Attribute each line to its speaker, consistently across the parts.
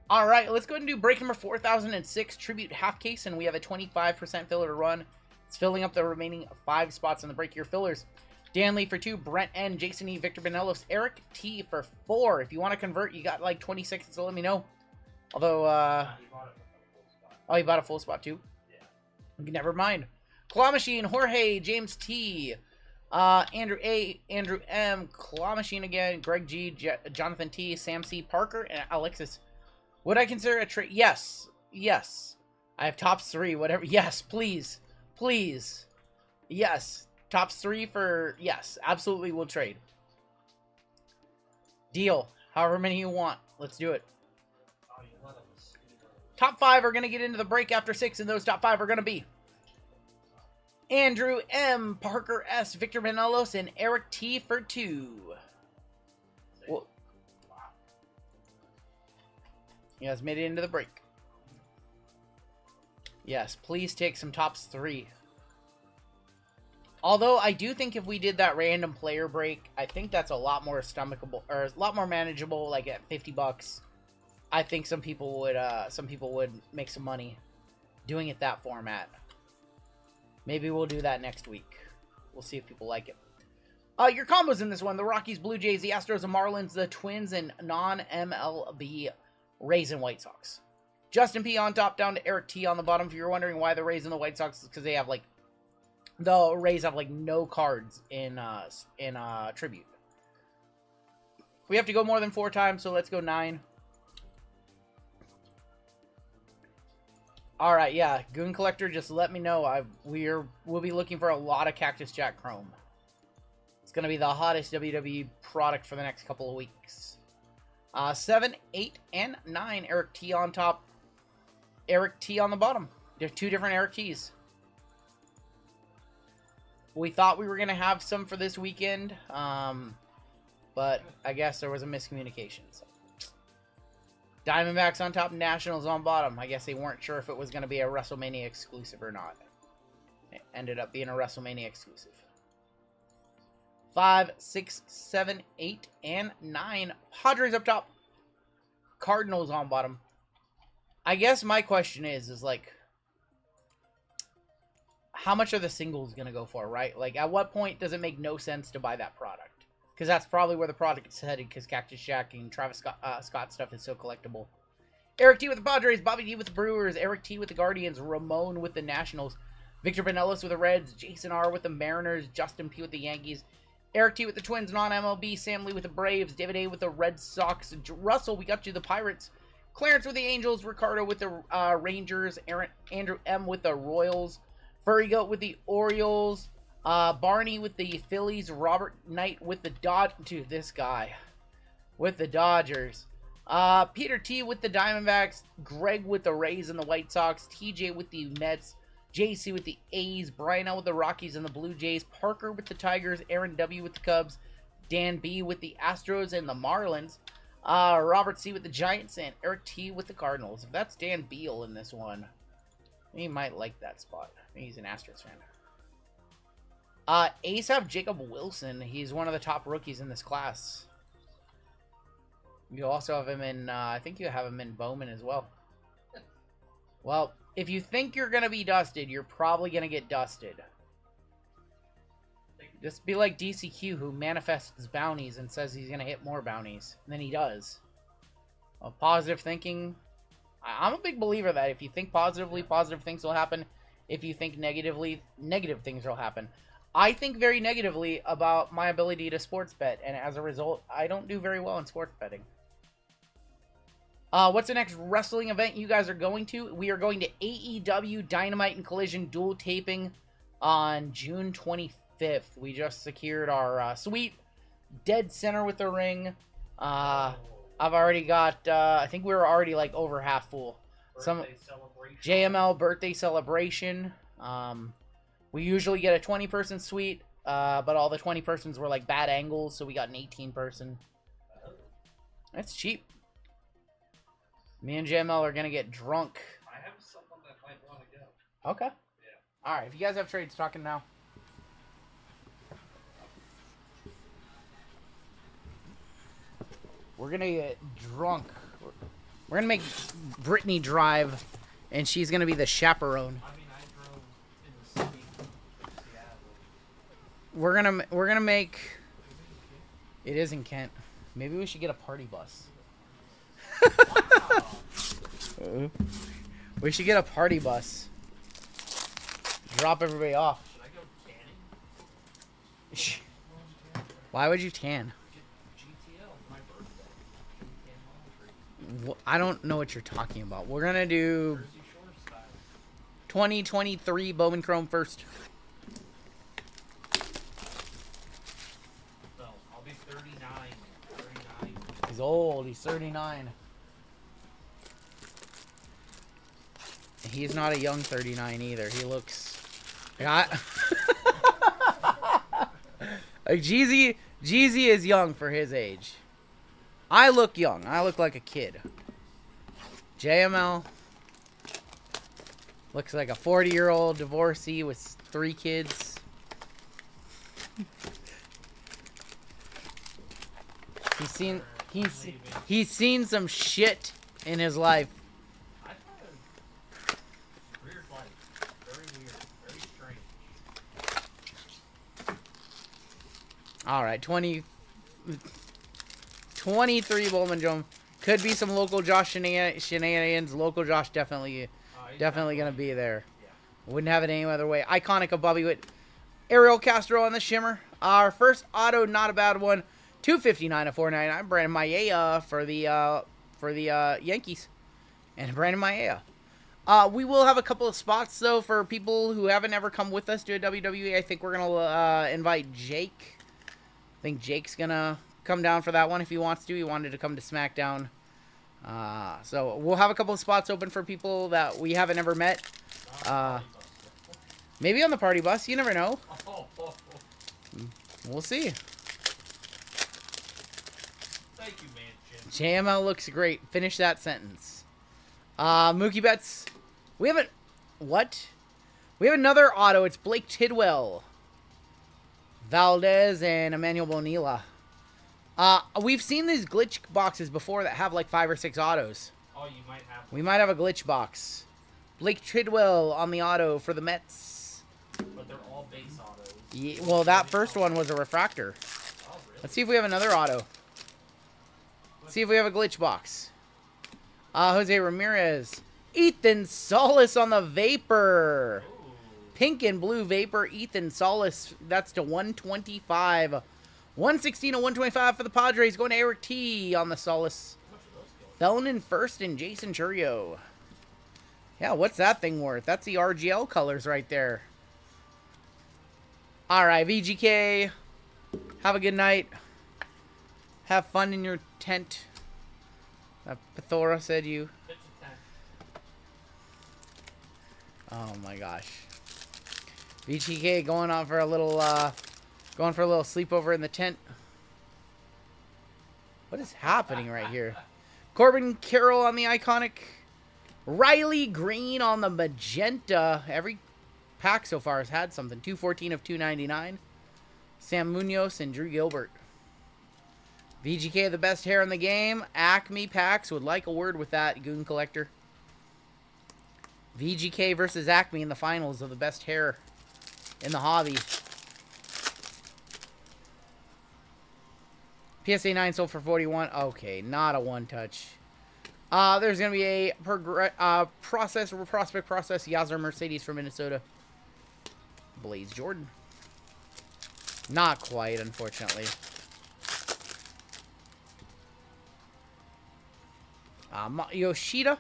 Speaker 1: All right, let's go ahead and do break number 4006, Tribute Half Case, and we have a 25% filler to run. It's filling up the remaining 5 spots in the break. Your fillers: Dan Lee for 2, Brent N, Jason E, Victor Benelos, Eric T for 4. If you want to convert, you got like 20 seconds to let me know. Although, oh, you bought a full spot too? Yeah. Never mind. Claw Machine, Jorge, James T, Andrew A, Andrew M, Claw Machine again, Greg G, Jonathan T, Sam C, Parker, and Alexis. Would I consider a trade? Yes. Yes. I have tops 3, whatever. Yes, please. Please. Yes. Tops 3 for... Yes, absolutely we'll trade. Deal. However many you want. Let's do it. Top 5 are going to get into the break after 6, and those top 5 are going to be Andrew M, Parker S, Victor Benelos, and Eric T for 2. Well, you guys made it into the break. Yes, please take some tops 3. Although I do think if we did that random player break, I think that's a lot more stomachable, or a lot more manageable. Like at $50, I think some people would make some money doing it that format. Maybe we'll do that next week. We'll see if people like it. Your combos in this one: the Rockies, Blue Jays, the Astros, the Marlins, the Twins, and non-MLB Rays and White Sox. Justin P on top, down to Eric T on the bottom. If you're wondering why the Rays and the White Sox, it's because they have like the Rays have like no cards in Tribute. We have to go more than 4 times, so let's go 9. All right, yeah, Goon Collector, just let me know. We'll be looking for a lot of Cactus Jack Chrome. It's gonna be the hottest WWE product for the next couple of weeks. 7, 8, and 9. Eric T on top. Eric T on the bottom. There's 2 different Eric T's. We thought we were going to have some for this weekend, but I guess there was a miscommunication. So. Diamondbacks on top, Nationals on bottom. I guess they weren't sure if it was going to be a WrestleMania exclusive or not. It ended up being a WrestleMania exclusive. 5, 6, 7, 8, and 9. Padres up top. Cardinals on bottom. I guess my question is like, how much are the singles going to go for, right? Like, at what point does it make no sense to buy that product? Because that's probably where the product is headed, because Cactus Jack and Travis Scott stuff is so collectible. Eric T with the Padres, Bobby D with the Brewers, Eric T with the Guardians, Ramon with the Nationals, Victor Benelos with the Reds, Jason R with the Mariners, Justin P with the Yankees, Eric T with the Twins, non-MLB, Sam Lee with the Braves, David A with the Red Sox, Russell, we got you, the Pirates, Clarence with the Angels, Ricardo with the Rangers, Andrew M with the Royals, Furry Goat with the Orioles, Barney with the Phillies, Robert Knight with the Dude, this guy with the Dodgers, Peter T with the Diamondbacks, Greg with the Rays and the White Sox, TJ with the Mets, JC with the A's, Brian L with the Rockies and the Blue Jays, Parker with the Tigers, Aaron W with the Cubs, Dan B with the Astros and the Marlins, Robert C with the Giants, and Eric T with the Cardinals. If that's Dan Beal in this one, he might like that spot. He's an Astros fan. Ace have Jacob Wilson. He's one of the top rookies in this class. You also have him in, I think you have him in Bowman as well. Well, if you think you're going to be dusted, you're probably going to get dusted. Just be like DCQ, who manifests bounties and says he's going to hit more bounties. And then he does. Well, positive thinking. I'm a big believer that if you think positively, positive things will happen. If you think negatively, negative things will happen. I think very negatively about my ability to sports bet. And as a result, I don't do very well in sports betting. What's the next wrestling event you guys are going to? We are going to AEW Dynamite and Collision dual taping on June 25th. We just secured our suite, dead center with the ring. I've already got, I think we were already like over half full. JML birthday celebration. We usually get a 20-person suite, but all the 20 persons were like bad angles, so we got an 18-person. That's cheap. Me and JML are gonna get drunk.
Speaker 2: I have someone that might want to go.
Speaker 1: Okay. Yeah. Alright, if you guys have trades, talking now. We're gonna get drunk. We're gonna make Brittany drive, and she's gonna be the chaperone.
Speaker 2: I mean, I drove in the city from Seattle.
Speaker 1: We're gonna make. It is in Kent. Maybe we should get a party bus.
Speaker 2: Wow.
Speaker 1: We should get a party bus. Drop everybody off.
Speaker 2: Should I go tanning?
Speaker 1: Why would you tan?
Speaker 2: GTL for my birthday. Tan laundry.
Speaker 1: I don't know what you're talking about. We're gonna do
Speaker 2: Jersey Shore style.
Speaker 1: 2023 Bowman Chrome first.
Speaker 2: So, I'll be 39. 39.
Speaker 1: He's old. He's 39. He's not a young 39 either. He looks. Like Jeezy is young for his age. I look young. I look like a kid. JML looks like a 40-year-old divorcee with 3 kids. He's seen some shit in his life.
Speaker 2: I've had a weird life. Very weird. Very strange.
Speaker 1: All right, 23 Bowman Drum. Could be some local Josh shenanigans. Local Josh definitely gonna be there.
Speaker 2: Yeah.
Speaker 1: Wouldn't have it any other way. Iconic of Bobby Witt. Ariel Castro on the shimmer. Our first auto, not a bad one. 259 of 499. Brandon Maia for the Yankees, and Brandon Maia. We will have a couple of spots though for people who haven't ever come with us to a WWE. I think we're gonna invite Jake. I think Jake's gonna come down for that one if he wants to. He wanted to come to SmackDown. So we'll have a couple of spots open for people that we haven't ever met. Maybe on the party bus. You never know. We'll see.
Speaker 2: Thank you, Mansion.
Speaker 1: JML looks great. Finish that sentence. Mookie Betts. We haven't... What? We have another auto. It's Blake Tidwell, Valdez, and Emmanuel Bonilla. We've seen these glitch boxes before that have like 5 or 6 autos.
Speaker 2: Oh, you might have.
Speaker 1: We might have a glitch box. Blake Tidwell on the auto for the Mets.
Speaker 2: But they're all base autos.
Speaker 1: Yeah, well, that first one was a refractor.
Speaker 2: Oh, really?
Speaker 1: Let's see if we have another auto. Let's see if we have a glitch box. Jose Ramirez. Ethan Solis on the Vapor.
Speaker 2: Ooh.
Speaker 1: Pink and blue Vapor. Ethan Solis. That's to 125. 116 to 125 for the Padres. Going to Eric T on the Solis.
Speaker 2: How much are those going?
Speaker 1: Felon in first and Jason Churio. Yeah, what's that thing worth? That's the RGL colors right there. Alright, VGK. Have a good night. Have fun in your tent. Pethora said you.
Speaker 2: Pitch a tent.
Speaker 1: Oh my gosh. VGK going on for a little sleepover in the tent. What is happening right here? Corbin Carroll on the Iconic. Riley Green on the Magenta. Every pack so far has had something. 214 of 299. Sam Munoz and Drew Gilbert. VGK, the best hair in the game. Acme Packs would like a word with that, Goon Collector. VGK versus Acme in the finals of the best hair in the hobby. PSA 9 sold for 41. Okay, not a one-touch. There's going to be a prospect process. Yazzer Mercedes from Minnesota. Blaze Jordan. Not quite, unfortunately. Yoshida.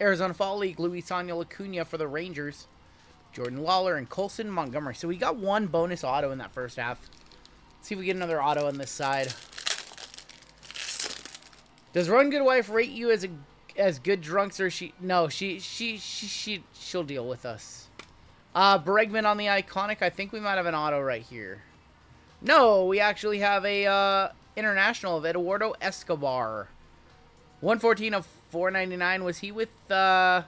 Speaker 1: Arizona Fall League. Luis Aniel Acuna for the Rangers. Jordan Lawler and Colson Montgomery. So we got one bonus auto in that first half. Let's see if we get another auto on this side. Does Run Good Wife rate you as good drunks, or she? No, she'll deal with us. Bregman on the Iconic. I think we might have an auto right here. No, we actually have a international of Eduardo Escobar. 114 of 499. Was he with who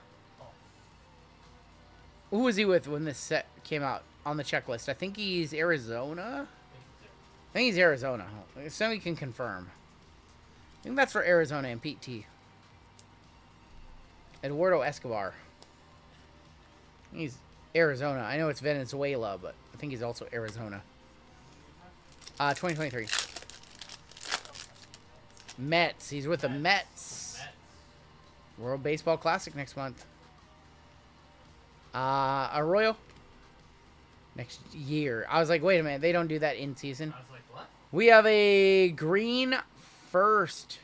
Speaker 1: was he with when this set came out on the checklist? I think he's Arizona. I think he's Arizona. So we can confirm. I think that's for Arizona and Pete T. Eduardo Escobar. He's Arizona. I know it's Venezuela, but I think he's also Arizona. 2023. Mets. He's with the Mets. World Baseball Classic next month. Arroyo. Next year. I was like, wait a minute. They don't do that in season.
Speaker 2: I was like, what?
Speaker 1: We have a green first.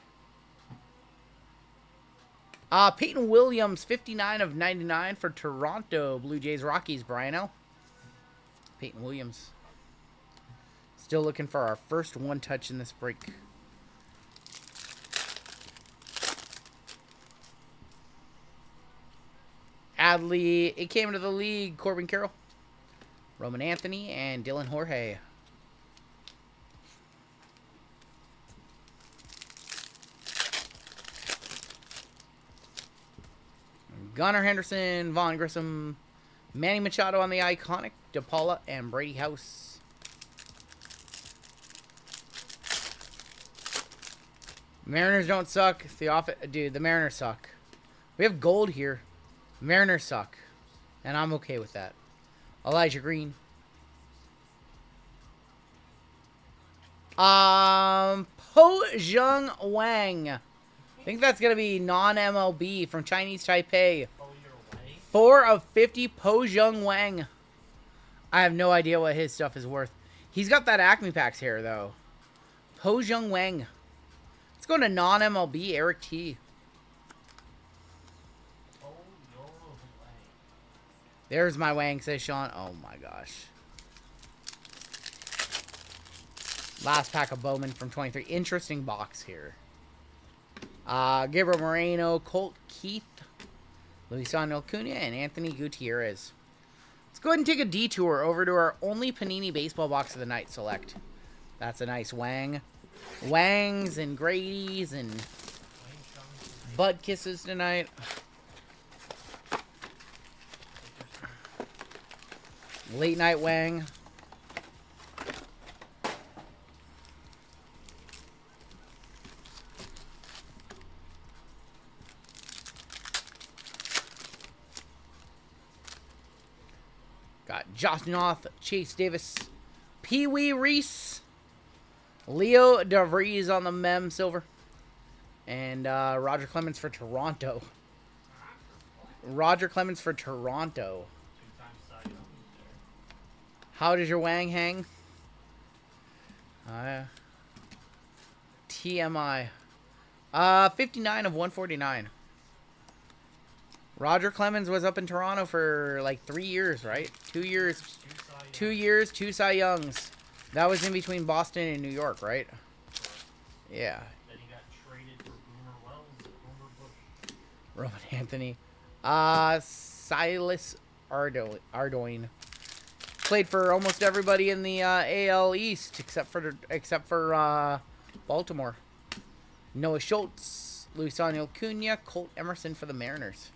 Speaker 1: Peyton Williams, 59 of 99 for Toronto Blue Jays Rockies. Brian L. Peyton Williams. Still looking for our first one touch in this break. Adley, it came into the league. Corbin Carroll, Roman Anthony, and Dylan Jorge. Gunnar Henderson, Vaughn Grissom, Manny Machado on the iconic, DePaula, and Brady House. Mariners don't suck. Dude, the Mariners suck. We have gold here. Mariners suck. And I'm okay with that. Elijah Green. Po Jung Wang. I think that's going to be non-MLB from Chinese Taipei. 4 of 50, Po Jung Wang. I have no idea what his stuff is worth. He's got that Acme Packs hair, though. Po Jung Wang. Let's go to non-MLB, Eric T. There's my Wang, says Sean. Oh, my gosh. Last pack of Bowman from 23. Interesting box here. Gabriel Moreno, Colt Keith, Luisano Acuna, and Anthony Gutierrez. Let's go ahead and take a detour over to our only Panini baseball box of the night select. That's a nice Wang. Wangs and Grady's and butt kisses tonight. Late night Wang. Got Josh Noth, Chase Davis, Pee Wee Reese, Leo DeVries on the Mem Silver, and Roger Clemens for Toronto. Roger Clemens for Toronto. How does your Wang hang? TMI. 59 of 149. Roger Clemens was up in Toronto for like 3 years, right? 2 years. 2 years, 2 Cy Youngs. That was in between Boston and New York, right? Yeah.
Speaker 2: Then he got traded for Boomer Wells, Boomer Bush.
Speaker 1: Roman Anthony. Silas Ardoin. Played for almost everybody in the AL East except for Baltimore. Noah Schultz, Luisano Acuna, Colt Emerson for the Mariners.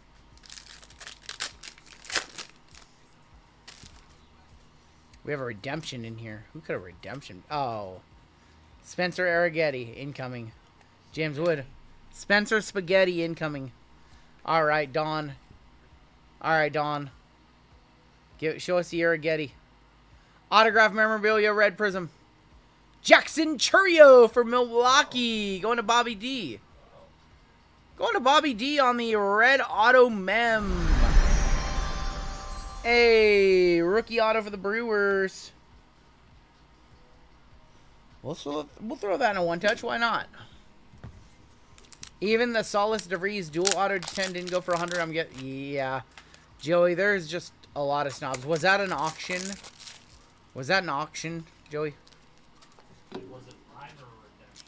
Speaker 1: We have a redemption in here. Who could have redemption? Oh. Spencer Arrighetti incoming. James Wood. Spencer Spaghetti incoming. All right, Don. All right, Don. Show us the Arrighetti. Autograph memorabilia, red prism. Jackson Churio for Milwaukee. Going to Bobby D. Going to Bobby D on the red auto mem. Hey, rookie auto for the Brewers. We'll throw that in a one-touch. Why not? Even the Solis DeVries dual auto 10 didn't go for 100. I'm getting... Yeah. Joey, there's just a lot of snobs. Was that an auction? Was that an auction, Joey?
Speaker 2: Was it live or a redemption?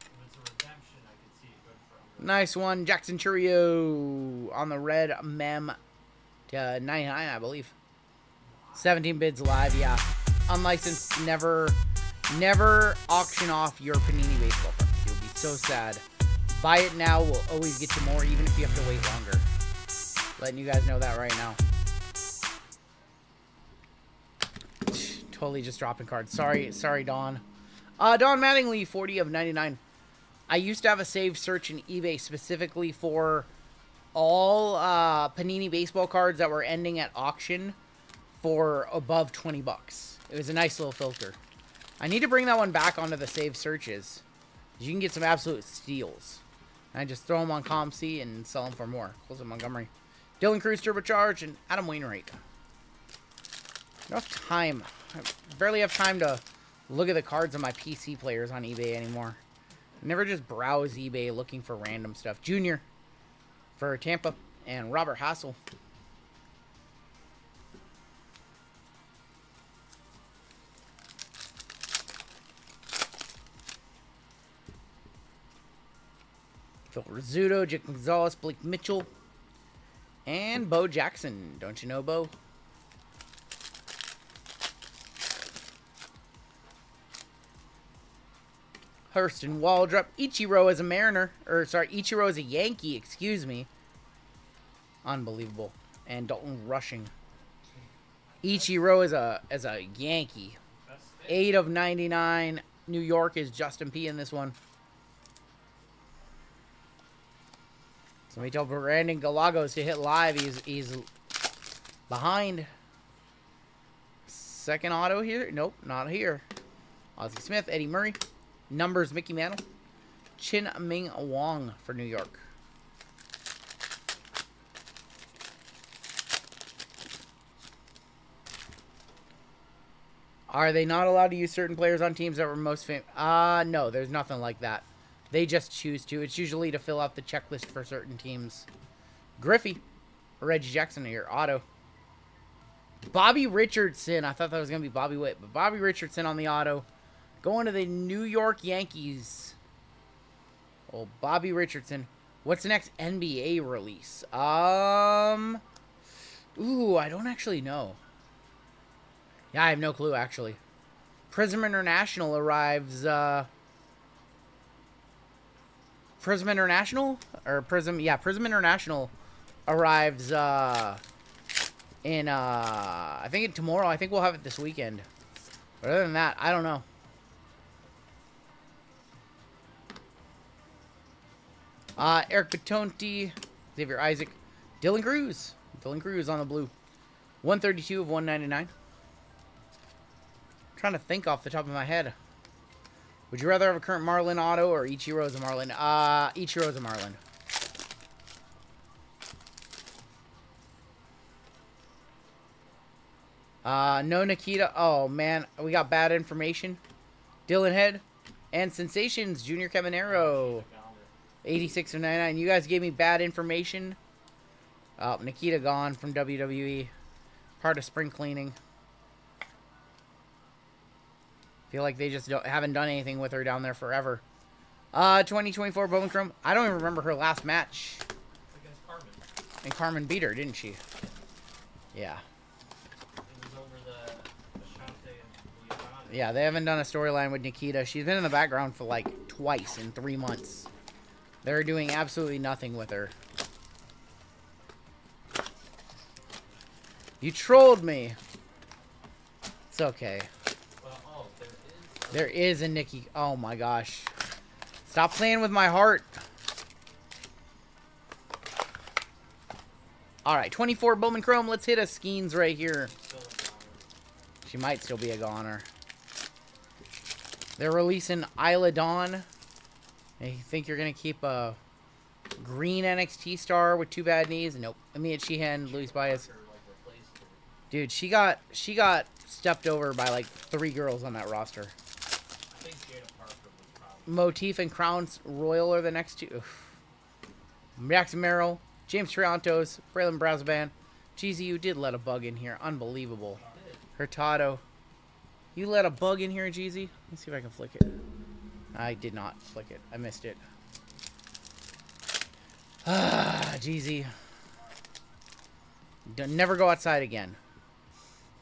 Speaker 2: If it's a redemption, I could see it good for 100.
Speaker 1: Nice one. Jackson Churio on the red mem. 99, I believe. 17 bids live, yeah. Unlicensed, never auction off your Panini baseball cards. You'll be so sad. Buy it now. We'll always get you more, even if you have to wait longer. Letting you guys know that right now. Totally just dropping cards. Sorry, Don. Don Mattingly, 40 of 99. I used to have a saved search in eBay specifically for all Panini baseball cards that were ending at auction for above 20 bucks. It was a nice little filter. I need to bring that one back onto the saved searches. You can get some absolute steals. And I just throw them on ComC and sell them for more. Close Montgomery. Dylan Cruz turbocharged and Adam Wainwright. Enough time. I barely have time to look at the cards of my PC players on eBay anymore. I never just browse eBay looking for random stuff. Junior for Tampa and Robert Hassel. Phil Rizzuto, Jake Gonzalez, Blake Mitchell, and Bo Jackson. Don't you know Bo? Hurston Waldrop. Ichiro as a Mariner. Or, sorry, Ichiro as a Yankee, excuse me. Unbelievable. And Dalton Rushing. Ichiro as a Yankee. 8 of 99. New York is Justin P. in this one. Somebody tell Brandon Galagos to hit live. He's behind. Second auto here. Nope, not here. Ozzie Smith, Eddie Murray. Numbers, Mickey Mantle. Chin Ming Wong for New York. Are they not allowed to use certain players on teams that were most famous? No, there's nothing like that. They just choose to. It's usually to fill out the checklist for certain teams. Griffey. Reggie Jackson here. Auto. Bobby Richardson. I thought that was going to be Bobby Witt. But Bobby Richardson on the auto. Going to the New York Yankees. Oh, Bobby Richardson. What's the next NBA release? Ooh, I don't actually know. Yeah, I have no clue, actually. Prism International arrives, Prism International? Or Prism, yeah, Prism International arrives, in, I think tomorrow. I think we'll have it this weekend. But other than that, I don't know. Eric Batonti, Xavier Isaac, Dylan Cruz. Dylan Cruz on the blue. 132 of 199. Trying to think off the top of my head. Would you rather have a current Marlin auto or Ichiro's a Marlin? Ichiro's a Marlin. No Nikita. Oh, man. We got bad information. Dylan Head. And Sensations, Junior Caminero. 86 of 99. You guys gave me bad information. Oh, Nikita gone from WWE. Part of spring cleaning. Feel like they just haven't done anything with her down there forever. 2024 Bowman Chrome. I don't even remember her last match.
Speaker 2: Against Carmen.
Speaker 1: And Carmen beat her, didn't she? Yeah.
Speaker 2: It was over the Ashante and Liana.
Speaker 1: Yeah, they haven't done a storyline with Nikita. She's been in the background for like twice in 3 months. They're doing absolutely nothing with her. You trolled me. It's okay. There is a Nikki. Oh my gosh. Stop playing with my heart. Alright, 24 Bowman Chrome. Let's hit a Skeens right here. She might still be a goner. They're releasing Isla Dawn. I think you're going to keep a green NXT star with 2 bad knees. Nope. Amia Sheehan, Luis Baez. Dude, she got stepped over by like 3 girls on that roster. Motif and Crowns Royal are the next 2. Oof. Jackson Merrill, James Triantos, Braylon Brazoban. Jeezy, you did let a bug in here. Unbelievable. Hurtado. You let a bug in here, Jeezy? Let me see if I can flick it. I did not flick it. I missed it. Ah, Jeezy. Never go outside again.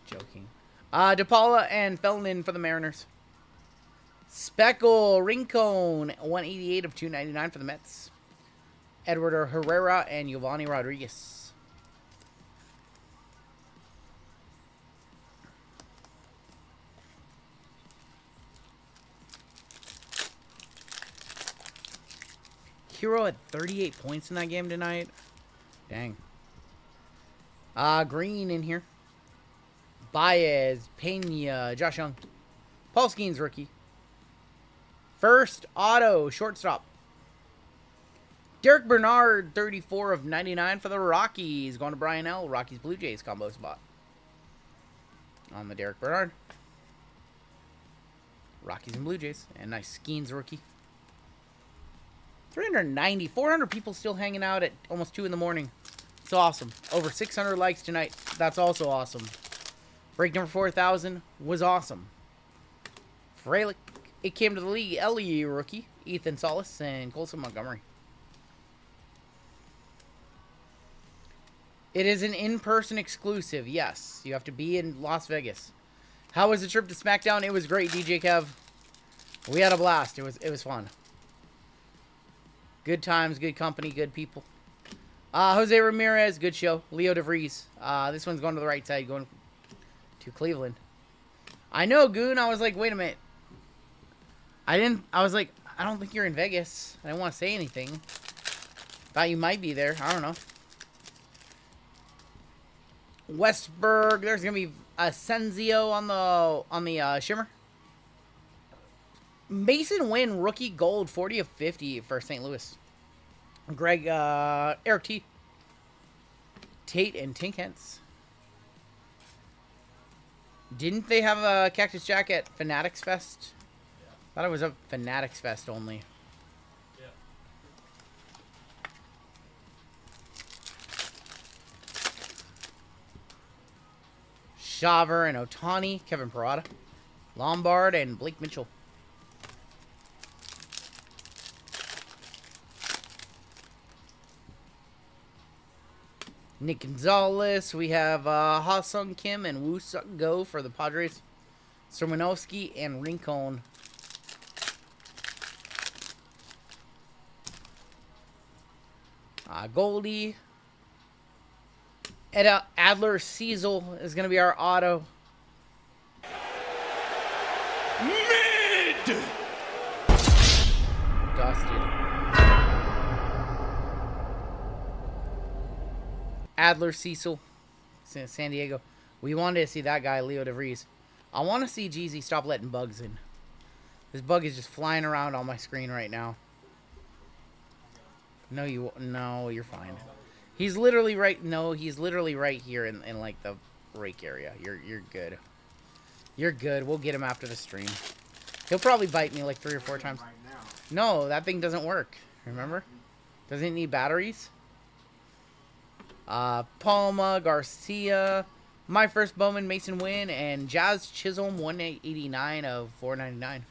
Speaker 1: Joking. DePaula and Felnin for the Mariners. Speckle, Rincon, 188 of 299 for the Mets. Edward Herrera and Giovanni Rodriguez. Hero had 38 points in that game tonight. Dang. Green in here. Baez, Pena, Josh Young. Paul Skeens, rookie. First auto, shortstop. Derek Bernard, 34 of 99 for the Rockies. Going to Brian L. Rockies Blue Jays combo spot. On the Derek Bernard. Rockies and Blue Jays. And nice Skeens, rookie. 390, 400 people still hanging out at almost 2 in the morning. It's awesome. Over 600 likes tonight. That's also awesome. Break number 4,000 was awesome. Frelick, it came to the league. Ellie, rookie. Ethan Solis and Colson Montgomery. It is an in-person exclusive. Yes, you have to be in Las Vegas. How was the trip to SmackDown? It was great, DJ Kev. We had a blast. It was fun. Good times, good company, good people. Jose Ramirez, good show. Leo DeVries. This one's going to the right side, going to Cleveland. I know, Goon. I was like, wait a minute. I was like, I don't think you're in Vegas. I didn't want to say anything. Thought you might be there. I don't know. Westberg. There's going to be Asensio on the Shimmer. Mason Wynn, rookie gold, 40 of 50 for St. Louis. Greg, Eric T. Tate and Tink Hens. Didn't they have a Cactus Jack at Fanatics Fest?
Speaker 2: Yeah.
Speaker 1: Thought it was a Fanatics Fest only.
Speaker 2: Yeah.
Speaker 1: Shaver and Otani, Kevin Parada. Lombard and Blake Mitchell. Nick Gonzalez. We have Ha-Sung Kim and Woo Suk Go for the Padres. Sermanovsky and Rincon. Goldie. Eda Adler Cecil is going to be our auto.
Speaker 3: Mid!
Speaker 1: Dusted. Adler Cecil, San Diego. We wanted to see that guy, Leo DeVries. I want to see Jeezy stop letting bugs in. This bug is just flying around on my screen right now. No, you're fine. He's literally right. No, he's literally right here in like the rake area. You're good. You're good. We'll get him after the stream. He'll probably bite me like 3 or 4 times.
Speaker 3: Right now.
Speaker 1: No, that thing doesn't work. Remember? Doesn't it need batteries? Palma, Garcia, My First Bowman, Mason Wynn, and Jazz Chisholm, 189 of 499.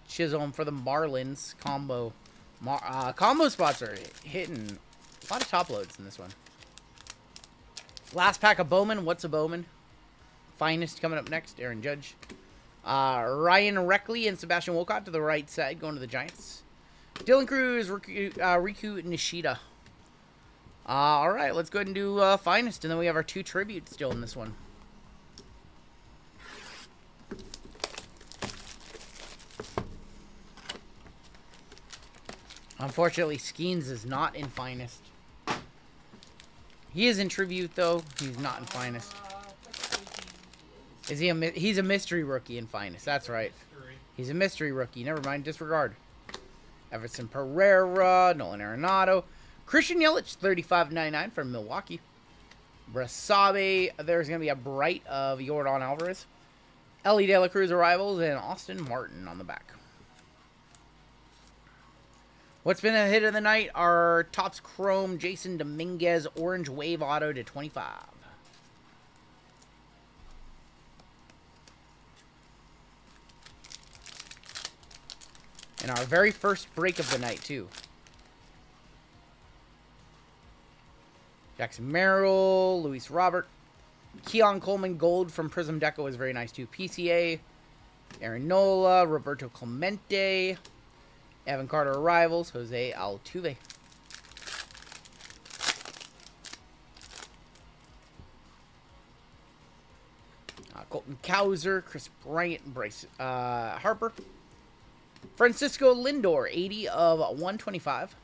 Speaker 1: Chisholm for the Marlins combo. Combo spots are hitting a lot of top loads in this one. Last pack of Bowman. What's a Bowman? Finest coming up next. Aaron Judge. Ryan Reckley and Sebastian Wolcott to the right side, going to the Giants. Dylan Cruz, Riku Nishida. All right, let's go ahead and do Finest, and then we have our 2 tributes still in this one. Unfortunately, Skeens is not in Finest. He is in Tribute, though. He's not in Finest. Is he he's a mystery rookie in Finest. That's right. He's a mystery rookie. Never mind. Disregard. Everson Pereira, Nolan Arenado, Christian Yelich, 35.99 from Milwaukee. Brasabe, there's going to be a bright of Yordan Alvarez. Ellie De La Cruz arrivals, and Austin Martin on the back. What's been a hit of the night? Our Topps Chrome Jason Dominguez Orange Wave Auto to 25. And our very first break of the night, too. Jackson Merrill, Luis Robert. Keon Coleman Gold from Prism Deco is very nice, too. PCA, Aaron Nola, Roberto Clemente, Evan Carter Arrivals, Jose Altuve. Colton Cowser, Chris Bryant, Bryce Harper. Francisco Lindor, 80 of 125.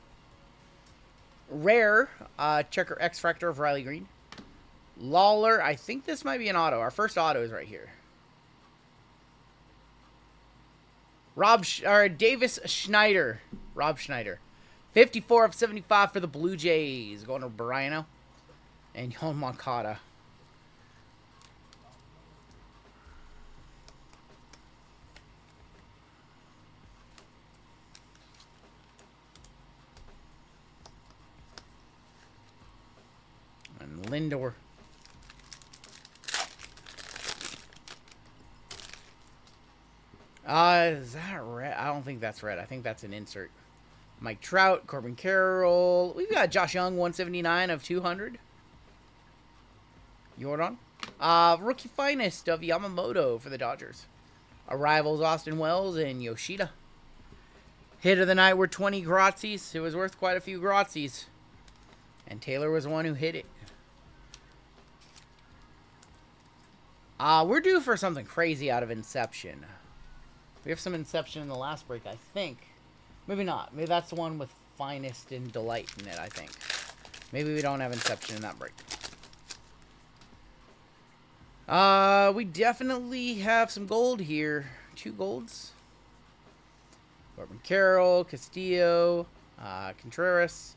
Speaker 1: Rare, checker X-Fractor of Riley Green. Lawler, I think this might be an auto. Our first auto is right here. Davis Schneider. Rob Schneider. 54 of 75 for the Blue Jays. Going to Briano. And Yon Moncada. And Lindor. Is that red? I don't think that's red. I think that's an insert. Mike Trout, Corbin Carroll. We've got Josh Young, 179 of 200. Jordan. Rookie finest of Yamamoto for the Dodgers. Arrivals, Austin Wells and Yoshida. Hit of the night were 20 Grazis. It was worth quite a few Grazis. And Taylor was the one who hit it. We're due for something crazy out of Inception. We have some Inception in the last break, I think. Maybe not. Maybe that's the one with Finest and Delight in it, I think. Maybe we don't have Inception in that break. We definitely have some gold here. 2 golds. Corbin Carroll, Castillo, Contreras,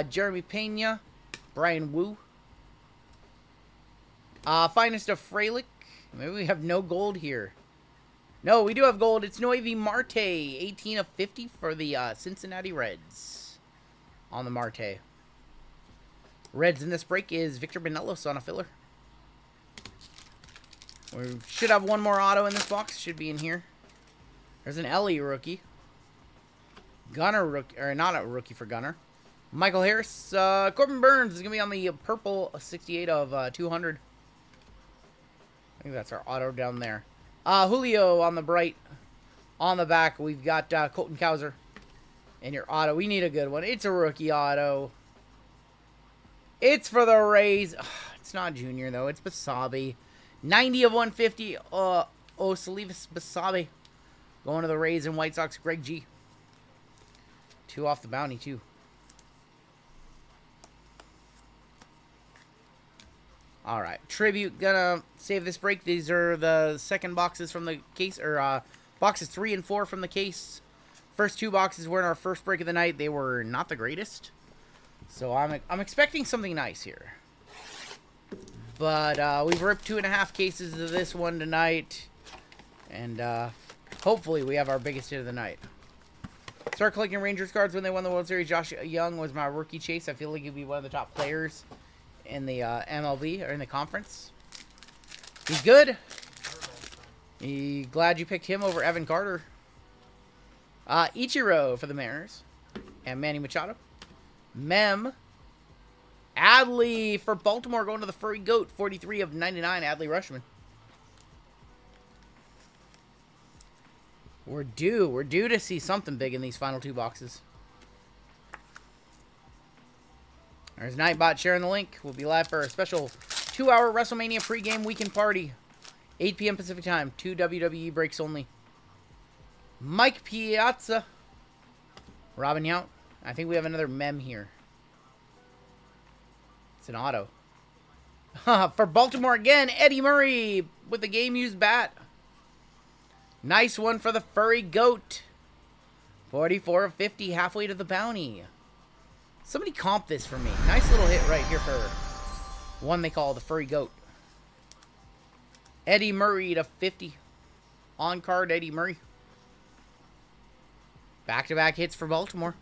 Speaker 1: Jeremy Pena, Brian Wu. Finest of Frelick. Maybe we have no gold here. No, we do have gold. It's Noivy Marte, 18 of 50 for the Cincinnati Reds on the Marte. Reds in this break is Victor Benelos on a filler. We should have one more auto in this box. Should be in here. There's an Ellie rookie. Gunner rookie, or not a rookie for Gunner. Michael Harris. Corbin Burns is going to be on the purple 68 of 200. I think that's our auto down there. Julio on the bright. On the back, we've got Colton Cowser. And your auto. We need a good one. It's a rookie auto. It's for the Rays. It's not Junior, though. It's Basabe. 90 of 150. Salivas Basabe. Going to the Rays and White Sox. Greg G. 2 off the bounty, too. All right. Tribute. Gonna save this break. These are the second boxes from the case. Or boxes 3 and 4 from the case. First 2 boxes were in our first break of the night. They were not the greatest. So I'm expecting something nice here. But we've ripped 2.5 cases of this one tonight. And hopefully we have our biggest hit of the night. Start collecting Rangers cards when they won the World Series. Josh Young was my rookie chase. I feel like he'd be one of the top players in the MLB, or in the conference. He's good. Glad you picked him over Evan Carter. Ichiro for the Mariners. And Manny Machado. Mem. Adley for Baltimore going to the Furry Goat. 43 of 99, Adley Rushman. We're due. We're due to see something big in these final 2 boxes. There's Nightbot sharing the link. We'll be live for a special 2-hour WrestleMania pregame weekend party. 8 p.m. Pacific time. 2 WWE breaks only. Mike Piazza. Robin Yount. I think we have another mem here. It's an auto. For Baltimore again, Eddie Murray with the game-used bat. Nice one for the Furry Goat. 44 of 50, halfway to the bounty. Somebody comp this for me. Nice little hit right here for one they call the Furry Goat. Eddie Murray to 50. On card, Eddie Murray. Back-to-back hits for Baltimore.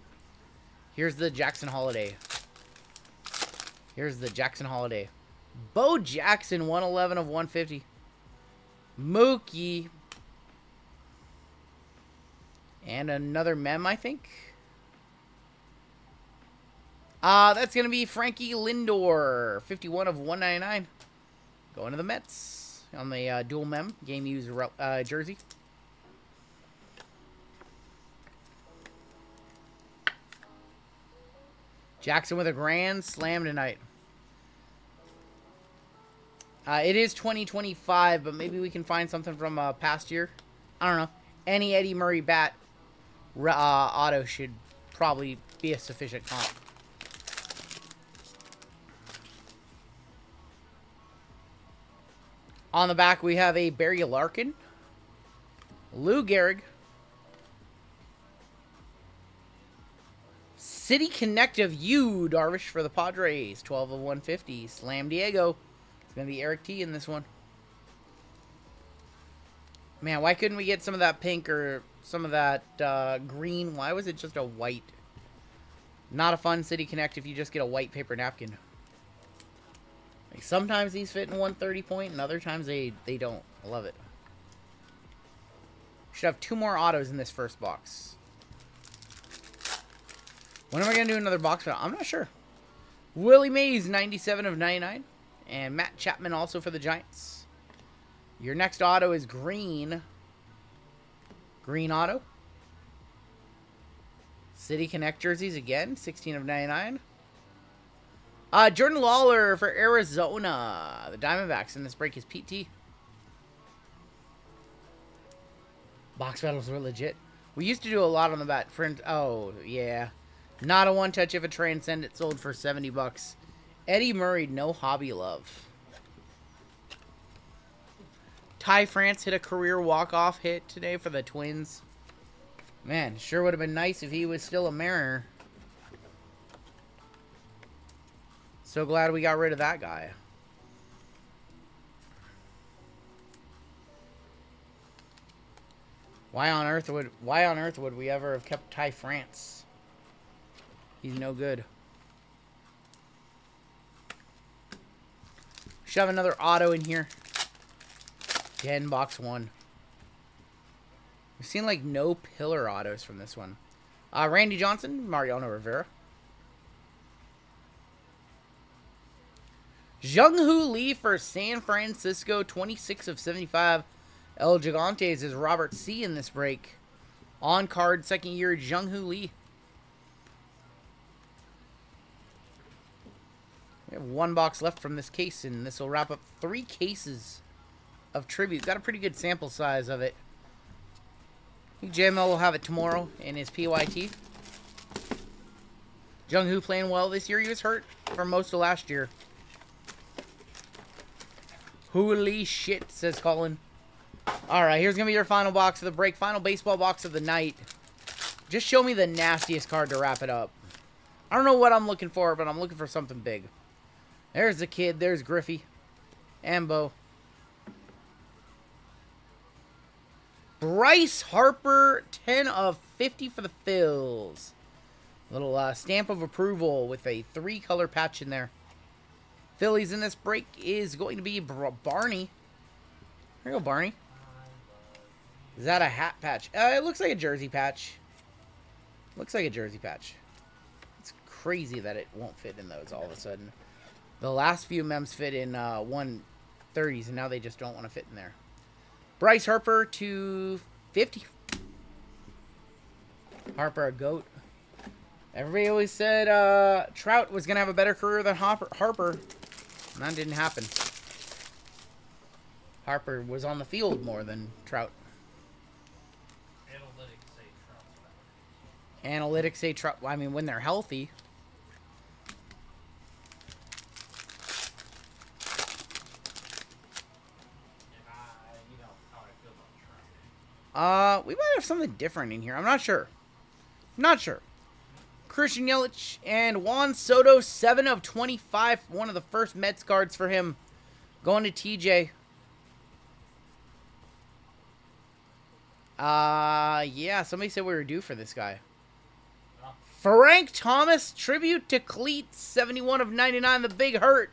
Speaker 1: Here's the Jackson Holiday. Here's the Jackson Holiday. Bo Jackson, 111 of 150. Mookie. And another mem, I think. That's going to be Frankie Lindor. 51 of 199. Going to the Mets. On the dual mem. Game used jersey. Jackson with a grand slam tonight. It is 2025, but maybe we can find something from past year. I don't know. Any Eddie Murray bat auto should probably be a sufficient comp. On the back, we have a Barry Larkin, Lou Gehrig, City Connect of you, Darvish, for the Padres, 12 of 150. Slam Diego. It's going to be Eric T in this one. Man, why couldn't we get some of that pink or some of that green? Why was it just a white? Not a fun City Connect if you just get a white paper napkin. Like, sometimes these fit in 130 point, and other times they don't. I love it. Should have 2 more autos in this first box. When am I going to do another box? I'm not sure. Willie Mays, 97 of 99. And Matt Chapman also for the Giants. Your next auto is green. Green auto. City Connect jerseys again, 16 of 99. Jordan Lawler for Arizona. The Diamondbacks in this break is PT. Box battles were legit. We used to do a lot on the bat. Oh, yeah. Not a one-touch if a Transcend. It sold for 70 bucks. Eddie Murray, no hobby love. Ty France hit a career walk-off hit today for the Twins. Man, sure would have been nice if he was still a Mariner. So glad we got rid of that guy. Why on earth would we ever have kept Ty France? He's no good. Should have another auto in here. Again, box 1. We've seen like no pillar autos from this one. Randy Johnson, Mariano Rivera. Jung-Hoo Lee for San Francisco, 26 of 75. El Gigantes is Robert C. in this break. On card, second year, Jung-Hoo Lee. We have 1 box left from this case, and this will wrap up 3 cases of tribute. Got a pretty good sample size of it. I think JML will have it tomorrow in his PYT. Jung-Hoo playing well this year. He was hurt for most of last year. Holy shit, says Colin. Alright, here's going to be your final box of the break. Final baseball box of the night. Just show me the nastiest card to wrap it up. I don't know what I'm looking for, but I'm looking for something big. There's the kid. There's Griffey. Ambo. Bryce Harper, 10 of 50 for the Phils. Little stamp of approval with a 3-color patch in there. Phillies in this break is going to be Barney. Here you go, Barney. Is that a hat patch? It looks like a jersey patch. Looks like a jersey patch. It's crazy that it won't fit in those all of a sudden. The last few mems fit in 130s, and now they just don't want to fit in there. Bryce Harper to 50. Harper, a GOAT. Everybody always said Trout was going to have a better career than Harper. And that didn't happen. Harper was on the field more than Trout.
Speaker 2: Analytics say Trout's better.
Speaker 1: Analytics say Trout. I mean, when they're healthy.
Speaker 2: And you know how I feel about Trout.
Speaker 1: We might have something different in here. I'm not sure. Not sure. Christian Yelich and Juan Soto, 7 of 25. One of the first Mets cards for him. Going to TJ. Yeah, somebody said we were due for this guy.
Speaker 2: Oh.
Speaker 1: Frank Thomas, tribute to Cleats, 71 of 99, the big hurt.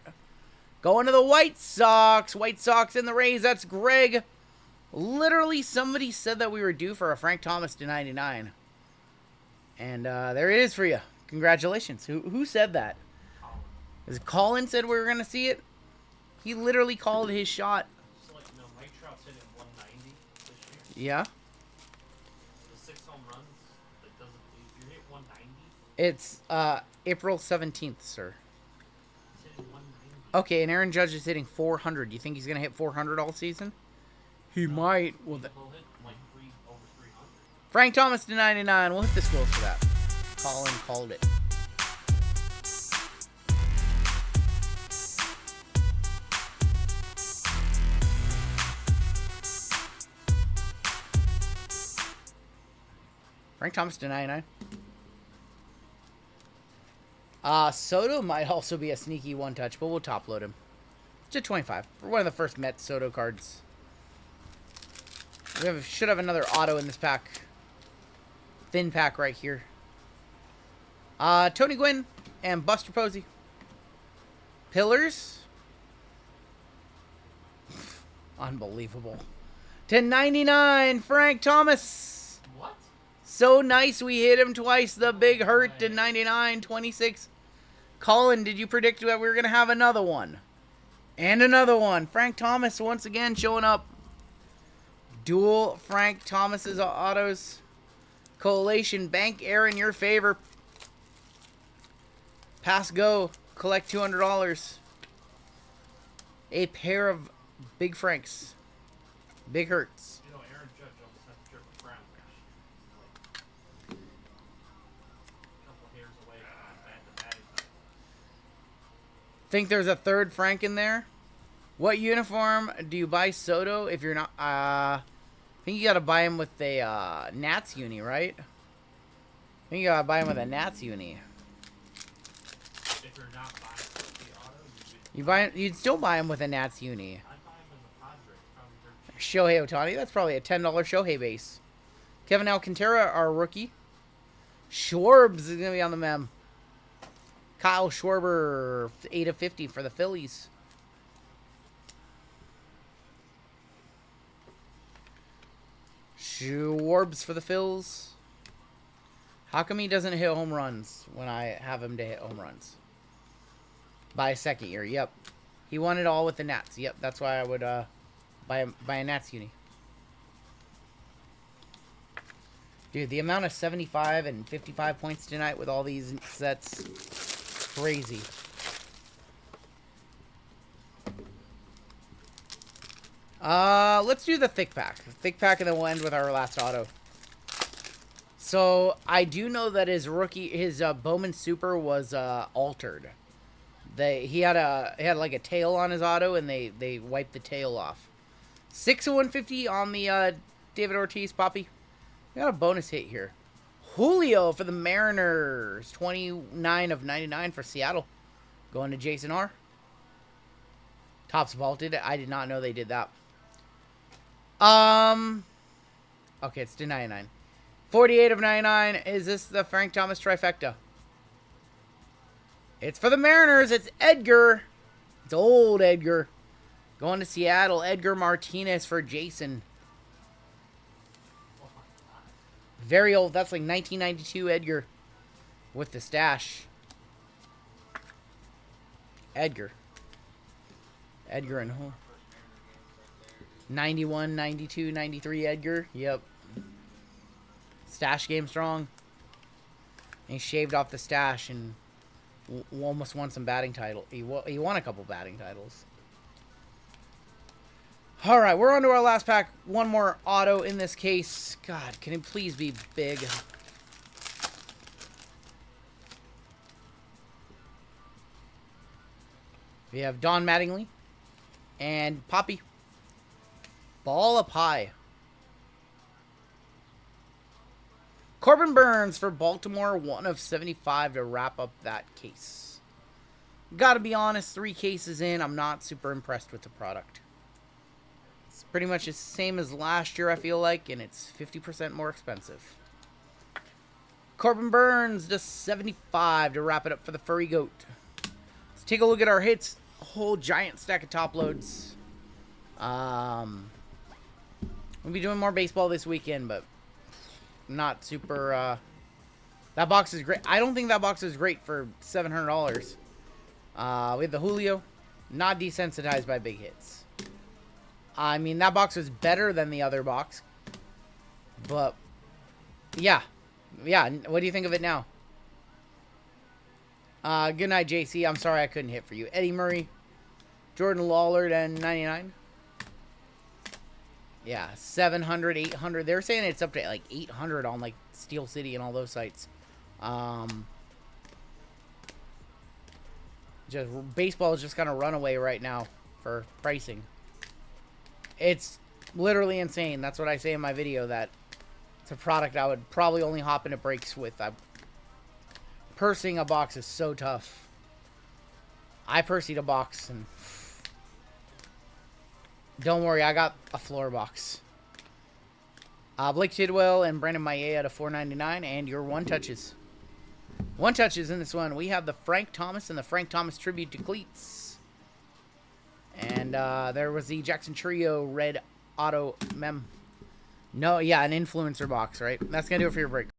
Speaker 1: Going to the White Sox. White Sox and the Rays, that's Greg. Literally, somebody said that we were due for a Frank Thomas to 99. And there it is for you. Congratulations. Who said that?
Speaker 2: Colin.
Speaker 1: Is it Colin said we were going to see it? He literally called his shot.
Speaker 2: Just like, no, Mike Trout's hitting 190 this year.
Speaker 1: Yeah.
Speaker 2: The 6 home runs, that doesn't, if you hit 190,
Speaker 1: It's April 17th, sir.
Speaker 2: he's hitting 190.
Speaker 1: Okay, and Aaron Judge is hitting 400. Do you think he's going to hit 400 all season? He might. Well,
Speaker 2: He'll hit like over
Speaker 1: Frank Thomas to 99. We'll hit the scrolls for that. Colin called it. Frank Thomas to 99. Soto might also be a sneaky one-touch, but we'll top-load him. To 25. For one of the first Mets Soto cards. We should have another auto in this pack. Thin pack right here. Tony Gwynn and Buster Posey. Pillars. Unbelievable. To 99, Frank Thomas.
Speaker 2: What?
Speaker 1: So nice we hit him twice. The big hurt to 99, 26. Colin, did you predict that we were going to have another one? And another one. Frank Thomas once again showing up. Dual Frank Thomas's autos. Collation Bank Air in your favor. Pass go. Collect $200. A pair of Big Franks. Big Hurts.
Speaker 2: You know, Aaron Judge almost had to trip a crown crash. Like, a couple hairs away from the batting title.
Speaker 1: Think there's a third Frank in there? What uniform do you buy Soto if you're not... I think you gotta buy him with a Nats uni, right? I think you gotta buy him with a Nats uni.
Speaker 2: If you're not buying the auto,
Speaker 1: You'd still buy him with a Nats uni.
Speaker 2: I'd buy him as a Padre. Probably
Speaker 1: Shohei
Speaker 2: dirt cheap.
Speaker 1: Ohtani, that's probably a $10 Shohei base. Kevin Alcantara, our rookie. Schwarbs is gonna be on the mem. Kyle Schwarber, 8 of 50 for the Phillies. Schwarbs for the Phils. How come he doesn't hit home runs when I have him to hit home runs? By a second year, yep. He won it all with the Nats. Yep, that's why I would buy a Nats uni. Dude, the amount of 75 and 55 points tonight with all these sets, crazy. Let's do the thick pack. Thick pack, and then we'll end with our last auto. So, I do know that his Bowman Super was altered. He had like a tail on his auto, and they wiped the tail off. 6 of 150 on the David Ortiz, Poppy. We got a bonus hit here. Julio for the Mariners. 29 of 99 for Seattle. Going to Jason R. Tops vaulted. I did not know they did that. Okay, it's to 99. 48 of 99. Is this the Frank Thomas trifecta? It's for the Mariners. It's Edgar. It's old Edgar. Going to Seattle. Edgar Martinez for Jason. Very old. That's like 1992 Edgar. With the stash. Edgar. Edgar and home. 91, 92, 93 Edgar. Yep. Stash game strong. And he shaved off the stash and almost won some batting title. He won a couple batting titles. All right, we're on to our last pack. One more auto in this case. God, can it please be big? We have Don Mattingly and Poppy. Ball of pie. Corbin Burns for Baltimore, 1 of 75 to wrap up that case. Gotta be honest, 3 cases in, I'm not super impressed with the product. It's pretty much the same as last year, I feel like, and it's 50% more expensive. Corbin Burns, just 75 to wrap it up for the Furry Goat. Let's take a look at our hits. A whole giant stack of top loads. We'll be doing more baseball this weekend, but not super, that box is great. I don't think that box is great for $700. We have the Julio, not desensitized by big hits. I mean, that box was better than the other box, but yeah. What do you think of it now? Good night, JC. I'm sorry I couldn't hit for you. Eddie Murray, Jordan Lawler, and 99. Yeah, 700, 800. They're saying it's up to like 800 on like Steel City and all those sites. Just baseball is just kind of runaway right now for pricing. It's literally insane. That's what I say in my video, that it's a product I would probably only hop into breaks with. Pursing a box is so tough. I pursied a box, and don't worry, I got a floor box. Blake Tidwell and Brandon Maillet at a $4.99, and your one touches. One touches in this one. We have the Frank Thomas and the Frank Thomas tribute to cleats. And there was the Jackson Trio red auto mem. No, yeah, an influencer box, right? That's going to do it for your break.